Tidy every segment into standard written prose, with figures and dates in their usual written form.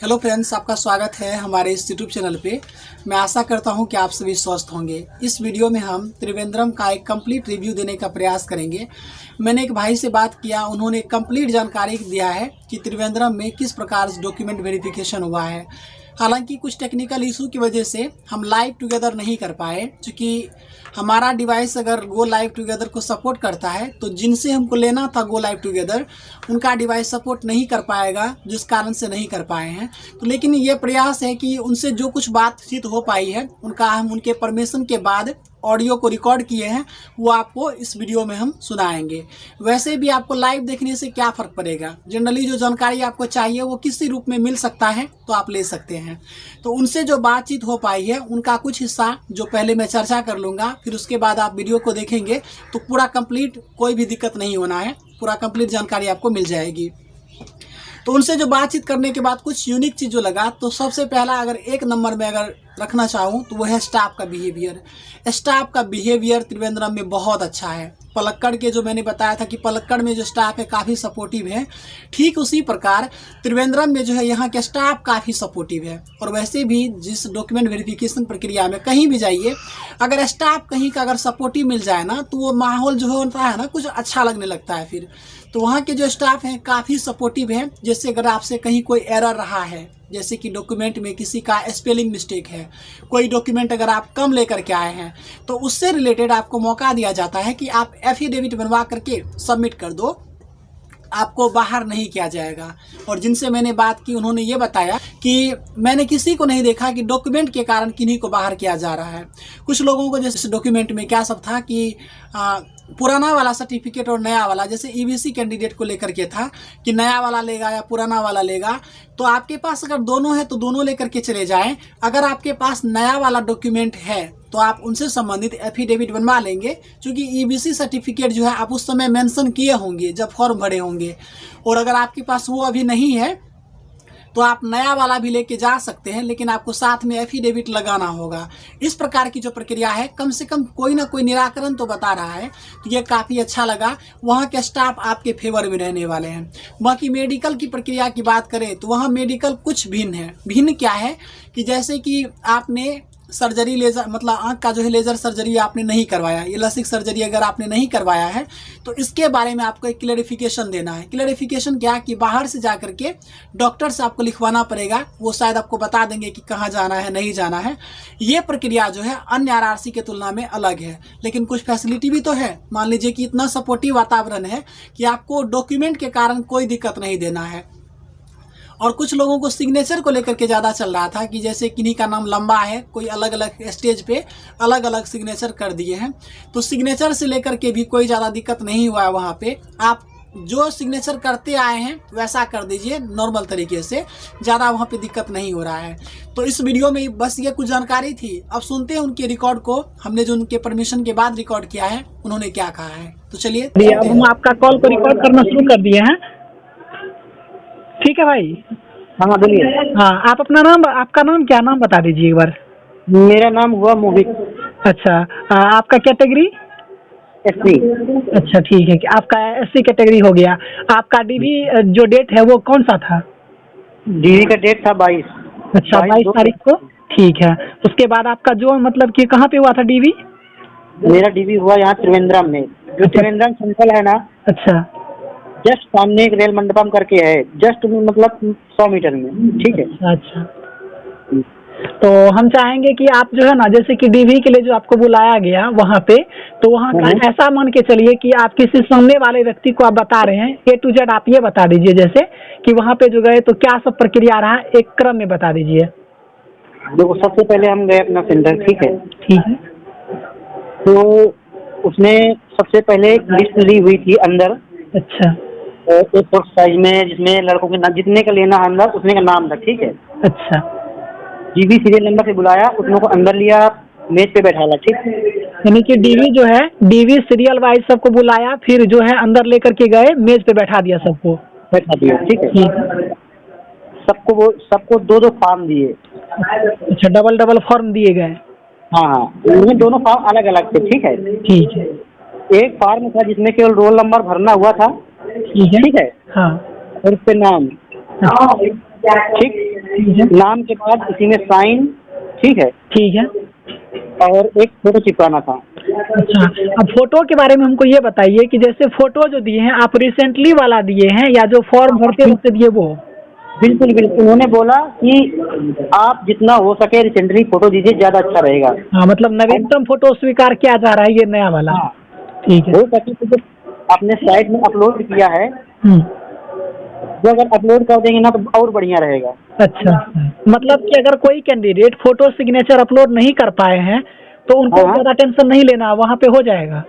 Hello friends, आपका स्वागत है हमारे इस यूट्यूब चैनल पे। मैं आशा करता हूं कि आप सभी स्वस्थ होंगे। इस वीडियो में हम त्रिवेंद्रम का एक कंप्लीट रिव्यू देने का प्रयास करेंगे। मैंने एक भाई से बात किया, उन्होंने कंप्लीट जानकारी दिया है कि त्रिवेंद्रम में किस प्रकार से डॉक्यूमेंट वेरिफिकेशन हुआ है। हालांकि कुछ टेक्निकल इशू की वजह से हम लाइव टुगेदर नहीं कर पाए, क्योंकि हमारा डिवाइस अगर गो लाइव टुगेदर को सपोर्ट करता है तो जिनसे हमको लेना था गो लाइव टुगेदर उनका डिवाइस सपोर्ट नहीं कर पाएगा, जिस कारण से नहीं कर पाए हैं। तो लेकिन ये प्रयास है कि उनसे जो कुछ बातचीत हो पाई है उनका हम उनके परमिशन के बाद ऑडियो को रिकॉर्ड किए हैं, वो आपको इस वीडियो में हम सुनाएंगे। वैसे भी आपको लाइव देखने से क्या फ़र्क पड़ेगा, जनरली जो जानकारी आपको चाहिए वो किसी रूप में मिल सकता है तो आप ले सकते हैं। तो उनसे जो बातचीत हो पाई है उनका कुछ हिस्सा जो पहले मैं चर्चा कर लूँगा, फिर उसके बाद आप वीडियो को देखेंगे तो पूरा कंप्लीट, कोई भी दिक्कत नहीं होना है, पूरा कंप्लीट जानकारी आपको मिल जाएगी। तो उनसे जो बातचीत करने के बाद कुछ यूनिक चीज़ जो लगा, तो सबसे पहला अगर एक नंबर में अगर रखना चाहूँ तो वो है स्टाफ का बिहेवियर। स्टाफ का बिहेवियर त्रिवेंद्रम में बहुत अच्छा है। पलक्कड़ के जो मैंने बताया था कि पलक्कड़ में जो स्टाफ है काफ़ी सपोर्टिव है, ठीक उसी प्रकार त्रिवेंद्रम में जो है यहाँ के स्टाफ काफ़ी सपोर्टिव है। और वैसे भी जिस डॉक्यूमेंट वेरिफिकेशन प्रक्रिया में कहीं भी जाइए, अगर स्टाफ कहीं का अगर सपोर्टिव मिल जाए ना तो वो माहौल जो होता है ना कुछ अच्छा लगने लगता है फिर। तो वहाँ के जो स्टाफ हैं काफ़ी सपोर्टिव हैं। जैसे अगर आपसे कहीं कोई एरर रहा है, जैसे कि डॉक्यूमेंट में किसी का स्पेलिंग मिस्टेक है, कोई डॉक्यूमेंट अगर आप कम लेकर के आए हैं तो उससे रिलेटेड आपको मौका दिया जाता है कि आप एफिडेविट बनवा करके सबमिट कर दो, आपको बाहर नहीं किया जाएगा। और जिनसे मैंने बात की उन्होंने ये बताया कि मैंने किसी को नहीं देखा कि डॉक्यूमेंट के कारण किन्हीं को बाहर किया जा रहा है। कुछ लोगों को जैसे डॉक्यूमेंट में क्या सब था कि पुराना वाला सर्टिफिकेट और नया वाला, जैसे ईबीसी कैंडिडेट को लेकर के था कि नया वाला लेगा या पुराना वाला लेगा। तो आपके पास अगर दोनों है तो दोनों लेकर के चले जाएं। अगर आपके पास नया वाला डॉक्यूमेंट है तो आप उनसे संबंधित एफिडेविट बनवा लेंगे, क्योंकि ईबीसी सर्टिफिकेट जो है आप उस समय मेंशन किए होंगे जब फॉर्म भरे होंगे। और अगर आपके पास वो अभी नहीं है तो आप नया वाला भी लेके जा सकते हैं, लेकिन आपको साथ में एफिडेविट लगाना होगा। इस प्रकार की जो प्रक्रिया है कम से कम कोई ना कोई निराकरण तो बता रहा है, तो ये काफ़ी अच्छा लगा। वहाँ के स्टाफ आपके फेवर में रहने वाले हैं। बाकी मेडिकल की प्रक्रिया की बात करें तो वहाँ मेडिकल कुछ भिन्न है। भिन्न क्या है कि जैसे कि आपने सर्जरी लेज़र, मतलब आँख का जो है लेज़र सर्जरी आपने नहीं करवाया, ये लसिक सर्जरी अगर आपने नहीं करवाया है तो इसके बारे में आपको एक क्लैरिफिकेशन देना है। क्लैरिफिकेशन क्या कि बाहर से जा करके डॉक्टर से आपको लिखवाना पड़ेगा, वो शायद आपको बता देंगे कि कहाँ जाना है नहीं जाना है। ये प्रक्रिया जो है अन्य आरआरसी के तुलना में अलग है, लेकिन कुछ फैसिलिटी भी तो है। मान लीजिए कि इतना सपोर्टिव वातावरण है कि आपको डॉक्यूमेंट के कारण कोई दिक्कत नहीं देना है। और कुछ लोगों को सिग्नेचर को लेकर के ज़्यादा चल रहा था कि जैसे किन्हीं का नाम लंबा है, कोई अलग अलग स्टेज पे अलग अलग सिग्नेचर कर दिए हैं, तो सिग्नेचर से लेकर के भी कोई ज़्यादा दिक्कत नहीं हुआ है। वहाँ पे आप जो सिग्नेचर करते आए हैं वैसा कर दीजिए नॉर्मल तरीके से, ज़्यादा वहाँ पे दिक्कत नहीं हो रहा है। तो इस वीडियो में बस ये कुछ जानकारी थी। अब सुनते हैं उनके रिकॉर्ड को, हमने जो उनके परमिशन के बाद रिकॉर्ड किया है उन्होंने क्या कहा है। तो चलिए अब हम आपका कॉल को रिकॉर्ड करना शुरू कर दिए हैं। ठीक है भाई। हाँ बोलिए। हाँ, आप अपना नाम, आपका नाम क्या, नाम बता दीजिए एक बार। मेरा नाम हुआ मोहित। अच्छा, आपका कैटेगरी? एससी। अच्छा ठीक है, कि आपका एससी कैटेगरी हो गया। आपका डीवी जो डेट है वो कौन सा था? डीवी का डेट था 22। अच्छा, 22 तारीख को। ठीक है, उसके बाद आपका जो मतलब कि कहाँ पे हुआ था डीवी? मेरा डीवी हुआ यहाँ त्रिवेंद्रम में, जो त्रिवेंद्रम सेंट्रल है ना। अच्छा, जस्ट सामने एक रेल मंडपम करके है, जस्ट मतलब 100 मीटर में। ठीक है। अच्छा, तो हम चाहेंगे कि आप जो है ना, जैसे कि डीवी के लिए जो आपको बुलाया गया वहाँ पे, तो वहाँ का ऐसा मान के चलिए कि आप किसी सामने वाले व्यक्ति को आप बता रहे हैं, ए टू जेड आप ये बता दीजिए, जैसे कि वहाँ पे जो गए तो क्या सब प्रक्रिया रहा, एक क्रम में बता दीजिए। देखो, सबसे पहले हम गए अपना सेंटर। ठीक है। ठीक है। तो उसने सबसे पहले एक लिस्ट ली हुई थी अंदर। अच्छा। एक साइज में, जिसमें लड़कों के जितने का लेना अंदर उतने का नाम था। ठीक है। अच्छा, डीवी सीरियल नंबर से बुलाया, उसने को अंदर लिया, मेज पे बैठाला। ठीक, यानी कि डीवी जो है, डीवी सीरियल वाइज सबको बुलाया, फिर जो है अंदर लेकर के गए, मेज पे बैठा दिया सबको। बैठा दिया। ठीक है। सबको दो दो फॉर्म दिए। अच्छा, डबल डबल फॉर्म दिए गए। हाँ हाँ, उनमें दोनों फॉर्म अलग अलग थे। ठीक है। ठीक है। एक फॉर्म था जिसमें केवल रोल नंबर भरना हुआ था। ठीक है। ठीक है। हाँ। और उस पे नाम, ठीक, ठीक है, नाम के बाद इसी में साइन, ठीक है, ठीक है। और एक फोटो चिपकाना था। अच्छा, अब फोटो के बारे में हमको ये बताइए कि जैसे फोटो जो दिए हैं आप रिसेंटली वाला दिए हैं या जो फॉर्म भरते वक्त दिए वो? बिल्कुल बिल्कुल, उन्होंने बोला कि आप जितना हो सके रिसेंटली फोटो दीजिए, ज्यादा अच्छा रहेगा। हाँ, मतलब नवीनतम फोटो स्वीकार किया जा रहा है ये नया वाला। हाँ, ठीक है। हो सके तो जो आपने साइट में अपलोड किया है, हम्म। वो अगर अपलोड कर देंगे ना तो और बढ़िया रहेगा। अच्छा, मतलब कि अगर कोई कैंडिडेट फोटो सिग्नेचर अपलोड नहीं कर पाए हैं तो उनको हाँ, ज्यादा टेंशन नहीं लेना, वहाँ पे हो जाएगा।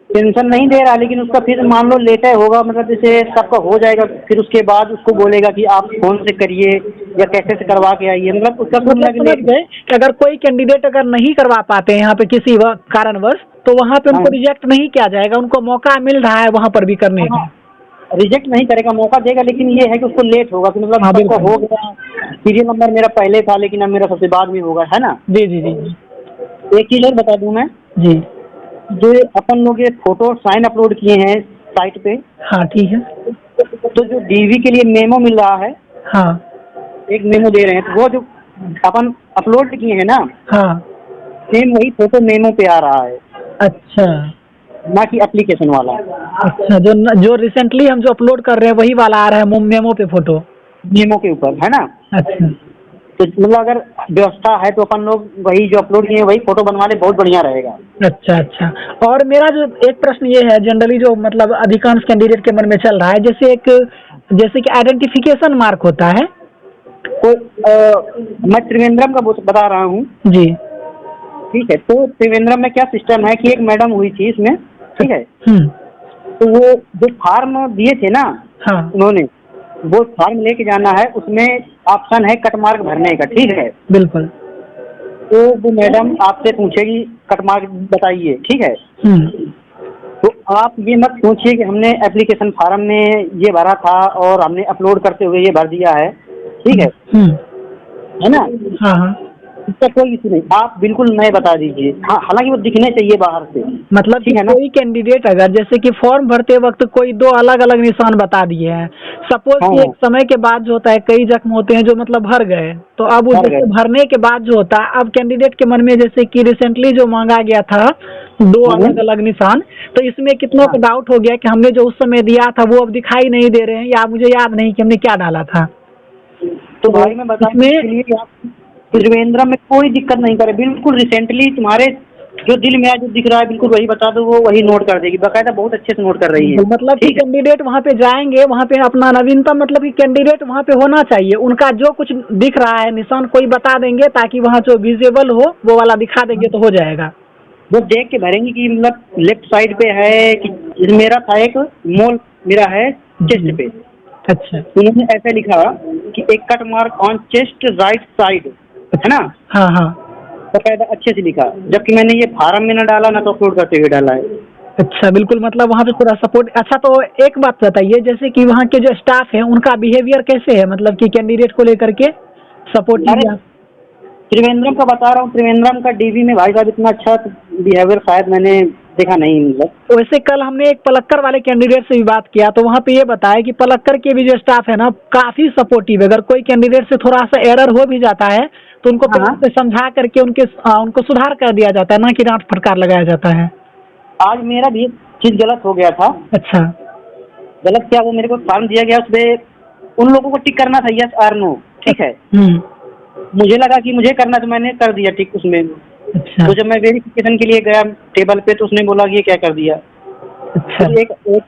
टेंशन नहीं दे रहा, लेकिन उसका फिर मान लो लेटर होगा, मतलब जैसे सबका हो जाएगा, फिर उसके बाद उसको बोलेगा कि आप फोन से करिए या कैसे से करवा के आइए, मतलब उसका कुल मतलब समझ गए कि अगर कोई कैंडिडेट अगर नहीं करवा पाते हैं यहाँ पे किसी कारणवश तो वहाँ पे उनको रिजेक्ट नहीं किया जाएगा, उनको मौका मिल रहा है वहाँ पर भी करने का। रिजेक्ट नहीं करेगा, मौका देगा, लेकिन ये है कि उसको लेट होगा कि मतलब हाँ, सबको बिल्कुल। हो गया, सीरियल नंबर मेरा पहले था लेकिन अब मेरा सबसे बाद में होगा, है ना। जी जी जी जी एक चीज और बता दूं मैं, जी। जो अपन लोग ये फोटो साइन अपलोड किए हैं साइट पे, हाँ, ठीक है। तो जो डीवी के लिए मेमो मिल रहा है, हाँ एक मेमो दे रहे हैं, तो वो जो अपन अपलोड किए हैं ना, हाँ। सेम वही फोटो मेमो पे आ रहा है, अच्छा ना कि एप्लीकेशन वाला। अच्छा, जो रिसेंटली हम जो अपलोड कर रहे हैं वही वाला आ रहा है मेमो पे फोटो। मेमो के ऊपर, है ना। अच्छा तो मतलब अगर व्यवस्था है तो अपन लोग वही जो अपलोड किए हैं वही फोटो बनवा ले, बहुत बढ़िया रहेगा। अच्छा अच्छा। और मेरा जो एक प्रश्न ये है, जनरली जो मतलब अधिकांश कैंडिडेट के मन में चल रहा है, जैसे कि आइडेंटिफिकेशन मार्क होता है। तो मैं त्रिवेंद्रम का बता रहा हूँ। जी। ठीक है, तो त्रिवेंद्रम में क्या सिस्टम है कि एक मैडम हुई थी इसमें, ठीक है, हम्म। तो वो जो फार्म दिए थे ना, हाँ, उन्होंने वो फार्म लेके जाना है, उसमें ऑप्शन है कट मार्क भरने का, ठीक है। बिल्कुल। तो वो मैडम आपसे पूछेगी कट मार्क बताइए, ठीक है। तो आप ये मत सोचिए कि हमने एप्लीकेशन फार्म में ये भरा था और हमने अपलोड करते हुए ये भर दिया है, ठीक है, है ना। हाँ हाँ। इसका कोई इशू नहीं, आप बिल्कुल नए बता दीजिए। हाँ, हालांकि वो दिखने चाहिए बाहर से, मतलब कि ठीक है ना। कोई कैंडिडेट अगर जैसे कि फॉर्म भरते वक्त कोई दो अलग अलग निशान बता दिए हैं, सपोज हाँ कि एक समय के बाद जो होता है कई जख्म होते हैं जो मतलब भर गए, तो अब भर जैसे गए। भरने के बाद जो होता है अब कैंडिडेट के मन में जैसे कि रिसेंटली जो मांगा गया था दो अलग अलग निशान, तो इसमें कितनों को डाउट हो गया कि हमने जो उस समय दिया था वो अब दिखाई नहीं दे रहे हैं या मुझे याद नहीं कि हमने क्या डाला था। तो भाई मैं बताने के लिए आप त्रिवेंद्रम में कोई दिक्कत नहीं करे, बिल्कुल रिसेंटली तुम्हारे जो दिल में आज जो दिख रहा है बिल्कुल वही बता दो, वो वही नोट कर देगी, बाकायदा बहुत अच्छे से नोट कर रही है। मतलब कि कैंडिडेट वहाँ पे जाएंगे, वहाँ पे अपना नवीनतम मतलब कि कैंडिडेट वहाँ पे होना चाहिए, उनका जो कुछ दिख रहा है निशान कोई बता देंगे ताकि वहाँ जो विजिबल हो वो वाला दिखा देंगे तो हो जाएगा। वो देख के भरेंगे कि मतलब लेफ्ट साइड पे है कि मेरा था एक मोल मेरा है चेस्ट पे। अच्छा। उन्होंने ऐसा लिखा कि एक cut mark on chest right side, है ना। हाँ हाँ। बाकायदा अच्छे से लिखा, जबकि मैंने ये फार्म में ना डाला ना तो अपलोड करते हुए डाला है। अच्छा, बिल्कुल, मतलब वहाँ पे पूरा सपोर्ट। अच्छा, तो एक बात बताइए, जैसे कि वहाँ के जो स्टाफ है उनका बिहेवियर कैसे है, मतलब कि कैंडिडेट को लेकर के सपोर्टिव? त्रिवेंद्रम का बता रहा हूँ, त्रिवेंद्रम का डीवी में भाई साहब इतना अच्छा बिहेवियर शायद मैंने देखा नहीं, मतलब। वैसे कल हमने एक पलक्कर वाले कैंडिडेट से भी बात किया तो वहाँ पे ये बताया कि पलक्कर के भी जो स्टाफ है ना काफी सपोर्टिव है, अगर कोई कैंडिडेट से थोड़ा सा एरर हो भी जाता है तो उनको प्यार से समझा करके उनको सुधार कर दिया जाता है, ना कि डांट फटकार लगाया जाता है। आज मेरा भी एक चीज गलत हो गया था। अच्छा। गलत क्या, वो मेरे को फॉर्म दिया गया, उसमें उन लोगों को टिक करना था यस और नो, ठीक है। मुझे लगा कि मुझे करना, तो मैंने कर दिया टिक उसमें। अच्छा। तो जब मैं वेरिफिकेशन के लिए गया टेबल पे तो उसने बोला कि ये क्या कर दिया। अच्छा। तो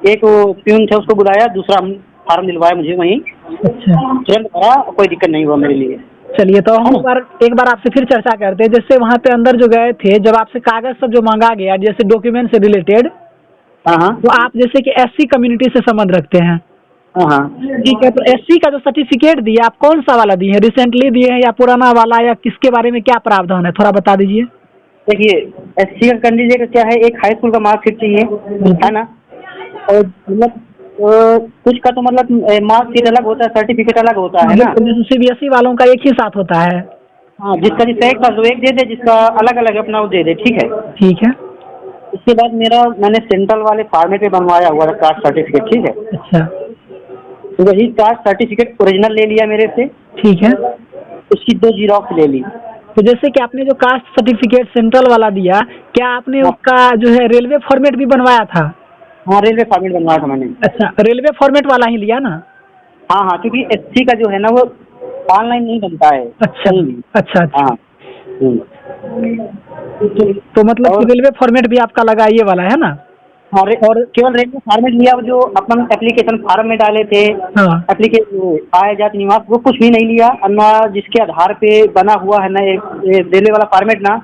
एक वो प्यून थे, उसको बुलाया, दूसरा फार्म दिलवाया मुझे वहीं। अच्छा। तुरंत भरा, कोई दिक्कत नहीं हुआ मेरे लिए। चलिए, तो हम एक बार आपसे फिर चर्चा करते हैं। जैसे वहाँ पे अंदर जो गए थे, जब आपसे कागज सब जो मांगा गया जैसे डॉक्यूमेंट से रिलेटेड, हाँ, तो आप जैसे कि एससी कम्युनिटी से संबंध रखते हैं। हाँ, ठीक है, तो एससी का जो सर्टिफिकेट दिया आप कौन सा वाला दिए हैं, रिसेंटली दिए हैं या पुराना वाला, या किसके बारे में क्या प्रावधान है थोड़ा बता दीजिए। देखिए, एससी का कैंडिडेट क्या है, एक हाई स्कूल का मार्कशीट चाहिए, है ना। और मतलब कुछ का तो मतलब मार्कशीट अलग होता है, सर्टिफिकेट अलग होता है ना। सीबीएसई वालों का एक ही साथ होता है। हाँ, जिसका जिसका एक था वो एक दे दे, जिसका अलग अलग अपना वो दे दे, ठीक है। ठीक है। उसके बाद मैंने सेंट्रल वाले फॉर्मेट पे बनवाया हुआ कास्ट सर्टिफिकेट, ठीक है। अच्छा। वही कास्ट सर्टिफिकेट ओरिजिनल ले लिया मेरे से, ठीक है। उसकी 2 जीरोक्स ले ली। तो जैसे कि आपने जो कास्ट सर्टिफिकेट सेंट्रल वाला दिया, क्या आपने उसका जो है रेलवे फॉर्मेट भी बनवाया था? हाँ, रेलवे फॉर्मेट बनवाया था मैंने। अच्छा, रेलवे फॉर्मेट वाला ही लिया ना? हाँ हाँ, क्योंकि एससी का जो है ना वो ऑनलाइन नहीं बनता है। अच्छा अच्छा अच्छा। हाँ। तो मतलब कि रेलवे फॉर्मेट भी आपका लगा ये वाला है ना? और केवल रेलवे फॉर्मेट लिया, जो अपन एप्लीकेशन फार्म में डाले थे, हाँ। एप्लीकेशन आय जाति निवास, वो कुछ भी नहीं लिया। ना जिसके आधार पे बना हुआ है ना ये रेलवे वाला फॉर्मेट ना,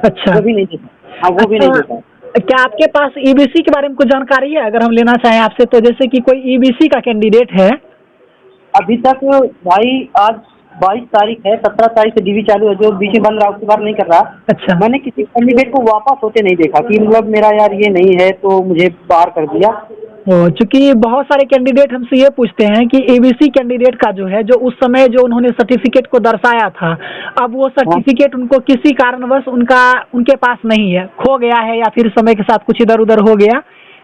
अच्छा, वो भी नहीं देता। हाँ, वो भी नहीं देता। क्या आपके पास ईबीसी के बारे में कुछ जानकारी है अगर हम लेना चाहें आपसे? तो जैसे कि कोई ईबीसी का कैंडिडेट है अभी तक भाई, आज 22 तारीख है, 17 तारीख से डीवी चालू है, जो बीच में बंद रहा उसके बाद नहीं कर रहा। अच्छा, मैंने किसी कैंडिडेट को वापस होते नहीं देखा कि मतलब मेरा यार ये नहीं है तो मुझे बाहर कर दिया। चूंकि बहुत सारे कैंडिडेट हमसे ये पूछते हैं कि एबीसी कैंडिडेट का जो है, जो उस समय जो उन्होंने सर्टिफिकेट को दर्शाया था, अब वो सर्टिफिकेट उनको किसी कारणवश उनके पास नहीं है, खो गया है या फिर समय के साथ कुछ इधर उधर हो गया,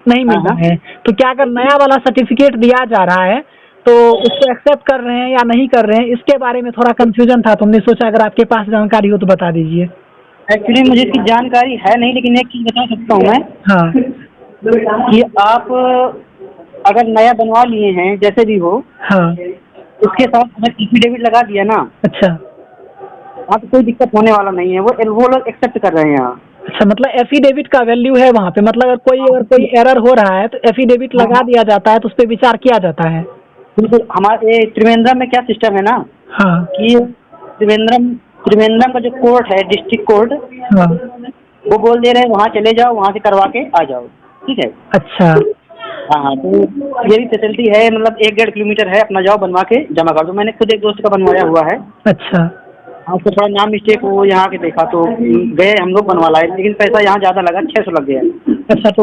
नहीं मिल रहा है। तो क्या अगर नया वाला सर्टिफिकेट दिया जा रहा है तो उसको एक्सेप्ट कर रहे हैं या नहीं कर रहे हैं? इसके बारे में थोड़ा कंफ्यूजन था, तो हमने सोचा अगर आपके पास जानकारी हो तो बता दीजिए। एक्चुअली मुझे इसकी जानकारी है नहीं, लेकिन एक चीज बता सकता हूँ मैं। हाँ, कि आप अगर नया बनवा लिए हैं जैसे भी हो, हाँ, उसके साथ अगर एफिडेविट लगा दिया ना, अच्छा, हाँ, तो कोई दिक्कत होने वाला नहीं है। वो लोग एक्सेप्ट कर रहे हैं यहाँ। अच्छा, मतलब एफिडेविट का वैल्यू है वहाँ पे, मतलब अगर कोई एरर हो रहा है तो एफिडेविट लगा दिया जाता है, तो उस पर विचार किया जाता है। बिल्कुल। हमारे त्रिवेंद्रम में क्या सिस्टम है ना, हाँ, कि त्रिवेंद्रम का जो कोर्ट है, डिस्ट्रिक्ट कोर्ट, हाँ, वो बोल दे रहे हैं वहाँ चले जाओ, वहाँ से करवा के आ जाओ, ठीक है। अच्छा, हाँ, तो ये भी फैसिलिटी है, मतलब 1-1.5 किलोमीटर है, अपना जाओ बनवा के जमा कर दो। मैंने खुद एक दोस्त का बनवाया हुआ है। अच्छा, हाँ, उसको थोड़ा नाम मिस्टेक हो यहाँ के देखा तो गए हम लोग बनवा लाए, लेकिन पैसा यहाँ ज़्यादा लगा, 600 लग गया। अच्छा, तो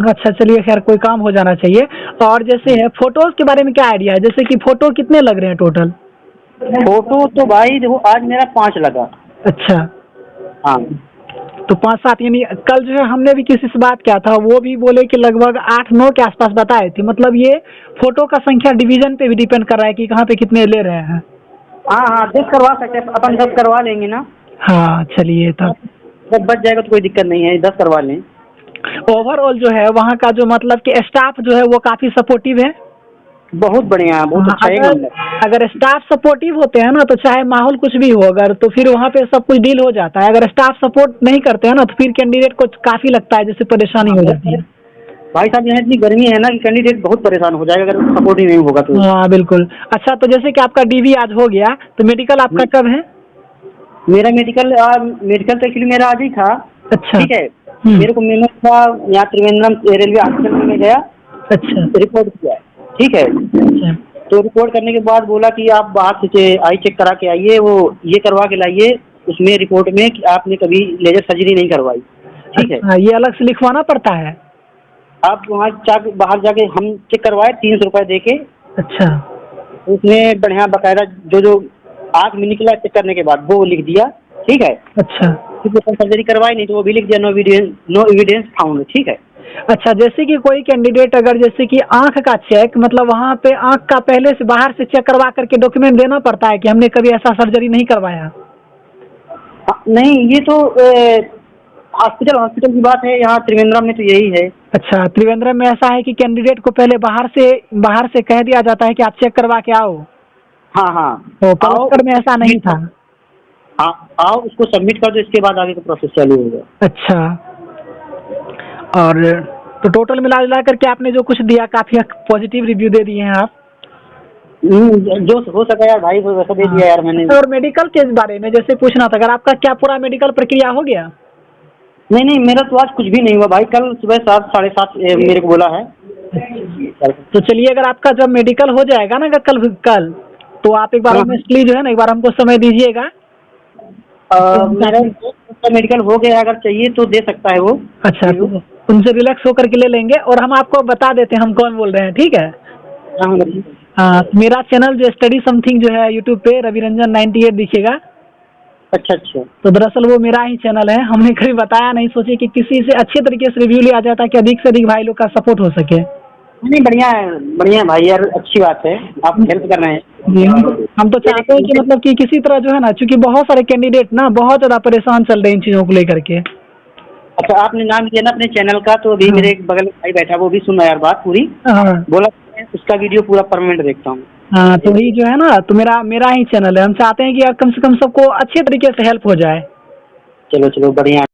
अच्छा, चलिए खैर, कोई काम हो जाना चाहिए। और जैसे है फोटोज के बारे में क्या आइडिया है? जैसे कि फोटो कितने लग रहे हैं टोटल? फोटो तो भाई देखो, आज मेरा 5 लगा। अच्छा, हाँ, तो 5-7, यानी कल जो है हमने भी किसी से बात किया था, वो भी बोले कि लगभग 8-9 के आसपास बताए थे। मतलब ये फोटो का संख्या डिवीजन पे भी डिपेंड कर रहा है कि कहाँ पे कितने ले रहे हैं। हाँ हाँ, 10 करवा सकते हैं अपन, 10 करवा लेंगे ना। हाँ, चलिए तब बच जाएगा तो कोई दिक्कत नहीं है, 10 करवा लें। ओवरऑल जो है वहाँ का जो मतलब कि स्टाफ जो है वो काफी सपोर्टिव है। बहुत बढ़िया है, बहुत अच्छा है। अगर स्टाफ सपोर्टिव होते हैं ना तो चाहे माहौल कुछ भी हो, अगर तो फिर वहाँ पे सब कुछ डील हो जाता है। अगर स्टाफ सपोर्ट नहीं करते हैं ना तो फिर कैंडिडेट को काफी लगता है जैसे परेशानी हो जाती है। भाई साहब, यहाँ इतनी गर्मी है ना कि कैंडिडेट बहुत परेशान हो जाएगा अगर सपोर्ट ही नहीं होगा तो। हाँ, बिल्कुल। अच्छा, तो जैसे कि आपका डीवी आज हो गया, तो मेडिकल आपका कब है? मेरा मेडिकल तो एक्चुअली मेरा आज ही था। अच्छा, ठीक है। मेरे को मेमो था यहाँ त्रिवेंद्रम रेलवे हॉस्पिटल में गया। अच्छा, रिपोर्ट किया, ठीक है। अच्छा, तो रिपोर्ट करने के बाद बोला कि आप बाहर से आई चेक करा के आइए, वो ये करवा के लाइए उसमें रिपोर्ट में कि आपने कभी लेजर सर्जरी नहीं करवाई, ठीक है। अच्छा, ये अलग से लिखवाना पड़ता है? आप वहाँ बाहर जाके हम चेक करवाए 300 रुपये दे के। अच्छा, उसमें बढ़िया बकायदा जो आँख में निकला चेक करने के बाद वो लिख दिया, ठीक है। अच्छा, सर्जरी करवाई नहीं तो वो भी लिख दिया, नो एविडेंस फाउंड, ठीक है। अच्छा, जैसे कि कोई कैंडिडेट अगर जैसे कि आंख का चेक, मतलब वहाँ पे आंख का पहले से बाहर से चेक करवा करके डॉक्यूमेंट देना पड़ता है कि हमने कभी ऐसा सर्जरी नहीं करवाया? नहीं, ये तो हॉस्पिटल की बात है, यहाँ त्रिवेंद्रम में तो यही है। अच्छा, त्रिवेंद्रम में ऐसा है कि कैंडिडेट को पहले बाहर से कह दिया जाता है कि आप चेक करवा के आओ। हाँ हाँ, तो पलक्कड़ में ऐसा नहीं था। हाँ, आओ उसको सबमिट कर दो, इसके बाद आगे का प्रोसेस चालू होगा। अच्छा, और तो टोटल मिला करके आपने जो कुछ दिया काफी पॉजिटिव रिव्यू दे दिए हैं आप। जो हो सका यार भाई वो वैसा दे दिया यार मैंने। और मेडिकल के बारे में जैसे पूछना था, अगर आपका क्या पूरा मेडिकल प्रक्रिया हो गया? नहीं, मेरा तो आज कुछ भी नहीं हुआ भाई, कल सुबह 7 साढ़े 7 मेरे को बोला है। तो चलिए, अगर आपका जब मेडिकल हो जाएगा ना कल तो आप एक बार ऑनेस्टली जो है ना एक बार हमको समय दीजिएगा। मेरा मेडिकल हो गया, अगर चाहिए तो दे सकता है वो। अच्छा, तो उनसे रिलैक्स होकर के ले लेंगे और हम आपको बता देते हैं हम कौन बोल रहे हैं, ठीक है। हाँ, मेरा चैनल जो स्टडी समथिंग जो है यूट्यूब पे रविरंजन 98 दिखेगा। अच्छा, तो दरअसल वो मेरा ही चैनल है, हमने कभी बताया नहीं, सोचे कि किसी से अच्छे तरीके से रिव्यू लिया जाता कि अधिक से अधिक भाई लोग का सपोर्ट हो सके। नहीं, बढ़िया है, बढ़िया है भाई यार, अच्छी बात है, आप हेल्प कर रहे हैं। जी, हम तो चाहते हैं कि मतलब कि किसी तरह जो है ना, क्योंकि बहुत सारे कैंडिडेट ना बहुत ज़्यादा परेशान चल रहे हैं इन चीज़ों को लेकर के। अच्छा, आपने नाम लिया ना अपने चैनल का, तो अभी मेरे एक बगल में भाई बैठा, वो भी सुन रहा है यार बात पूरी, हाँ बोला मैं उसका वीडियो पूरा परमानेंट देखता हूँ। हाँ, तो वही जो है ना, तो मेरा ही चैनल है। हम चाहते हैं कि यार कम से कम सबको अच्छे तरीके से हेल्प हो जाए। चलो चलो बढ़िया।